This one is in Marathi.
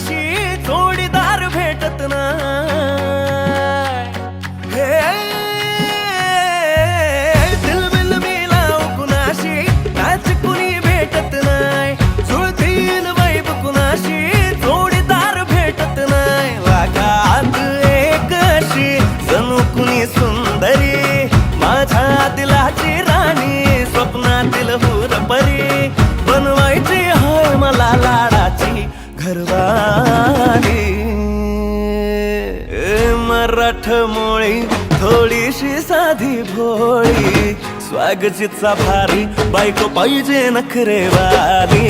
कुणाशी जोडीदार भेटत नाही। दिल बिल मिलाव कुणाशी मॅच कुणी भेटत नाही। जुळतील वाईब कुणाशी जोडीदार भेटत नाही। वागात एक अशी जणू कुणी सुंदरी, माझ्या दिलाची राणी, स्वप्नातील हुरपरी, बनवायची होय मला लाडाची घरवाली। मराठमोळी थोडीशी साधी भोळी, स्वागतीचा भारी, बायको पाहिजे नखरेवाली।